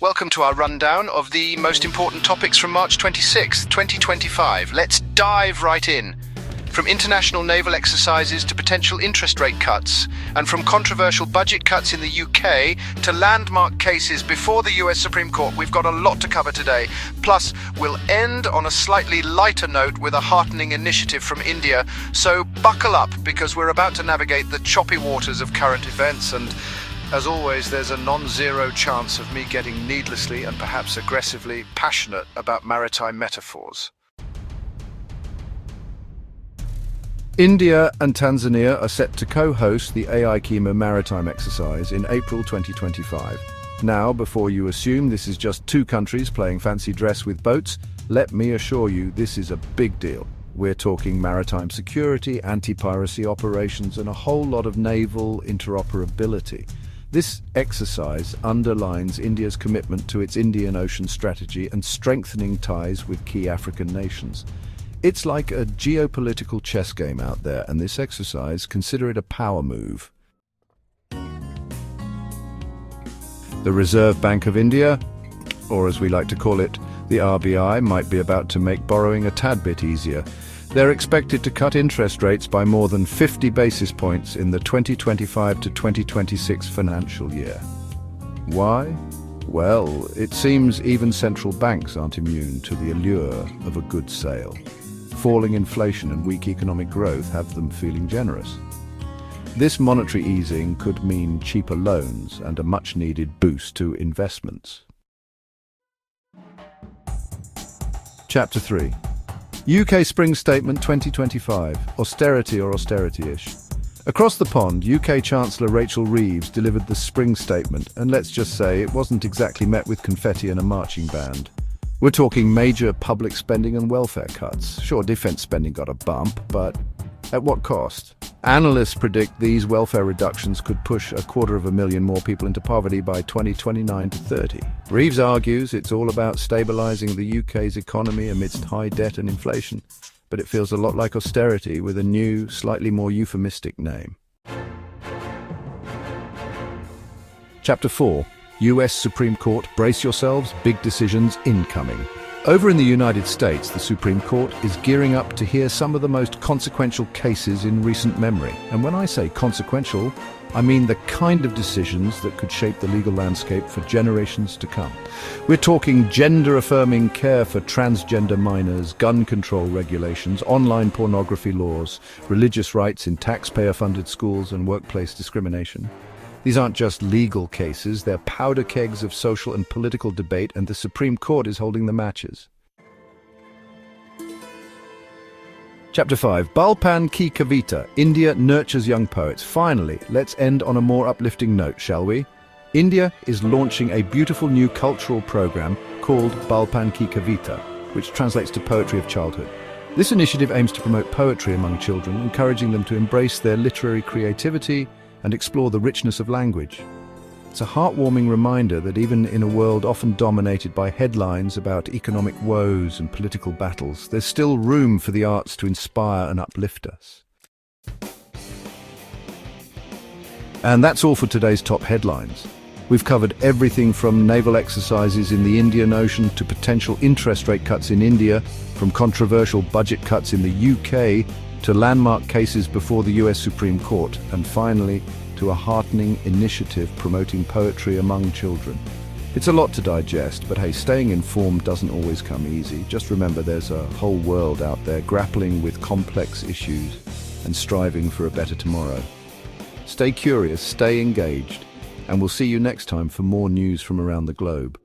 Welcome to our rundown of the most important topics from March 26th, 2025. Let's dive right in. From international naval exercises to potential interest rate cuts, and from controversial budget cuts in the UK to landmark cases before the US Supreme Court, we've got a lot to cover today. Plus, we'll end on a slightly lighter note with a heartening initiative from India. So buckle up, because we're about to navigate the choppy waters of current events, and as always, there's a non-zero chance of me getting needlessly and perhaps aggressively passionate about maritime metaphors. India and Tanzania are set to co-host the AI Kima maritime exercise in April 2025. Now, before you assume this is just two countries playing fancy dress with boats, let me assure you this is a big deal. We're talking maritime security, anti-piracy operations, and a whole lot of naval interoperability. This exercise underlines India's commitment to its Indian Ocean strategy and strengthening ties with key African nations. It's like a geopolitical chess game out there, and this exercise, consider it a power move. The Reserve Bank of India, or as we like to call it, the RBI, might be about to make borrowing a tad bit easier. They're expected to cut interest rates by more than 50 basis points in the 2025 to 2026 financial year. Why? Well, it seems even central banks aren't immune to the allure of a good sale. Falling inflation and weak economic growth have them feeling generous. This monetary easing could mean cheaper loans and a much-needed boost to investments. Chapter 3. UK Spring Statement 2025, Austerity or Austerity-ish. Across the pond, UK Chancellor Rachel Reeves delivered the Spring Statement, and let's just say it wasn't exactly met with confetti and a marching band. We're talking major public spending and welfare cuts. Sure, defence spending got a bump, but at what cost? Analysts predict these welfare reductions could push 250,000 more people into poverty by 2029 to 30. Reeves argues it's all about stabilising the UK's economy amidst high debt and inflation, but it feels a lot like austerity with a new, slightly more euphemistic name. Chapter 4. US Supreme Court, brace yourselves, big decisions incoming. Over in the United States, the Supreme Court is gearing up to hear some of the most consequential cases in recent memory. And when I say consequential, I mean the kind of decisions that could shape the legal landscape for generations to come. We're talking gender-affirming care for transgender minors, gun control regulations, online pornography laws, religious rights in taxpayer-funded schools, and workplace discrimination. These aren't just legal cases, they're powder kegs of social and political debate, and the Supreme Court is holding the matches. Chapter 5. Balpan Ki Kavita, India nurtures young poets. Finally, let's end on a more uplifting note, shall we? India is launching a beautiful new cultural program called Balpan Ki Kavita, which translates to Poetry of Childhood. This initiative aims to promote poetry among children, encouraging them to embrace their literary creativity and explore the richness of language. It's a heartwarming reminder that even in a world often dominated by headlines about economic woes and political battles, there's still room for the arts to inspire and uplift us. And that's all for today's top headlines. We've covered everything from naval exercises in the Indian Ocean to potential interest rate cuts in India, from controversial budget cuts in the UK to landmark cases before the US Supreme Court, and finally, to a heartening initiative promoting poetry among children. It's a lot to digest, but hey, staying informed doesn't always come easy. Just remember there's a whole world out there grappling with complex issues and striving for a better tomorrow. Stay curious, stay engaged, and we'll see you next time for more news from around the globe.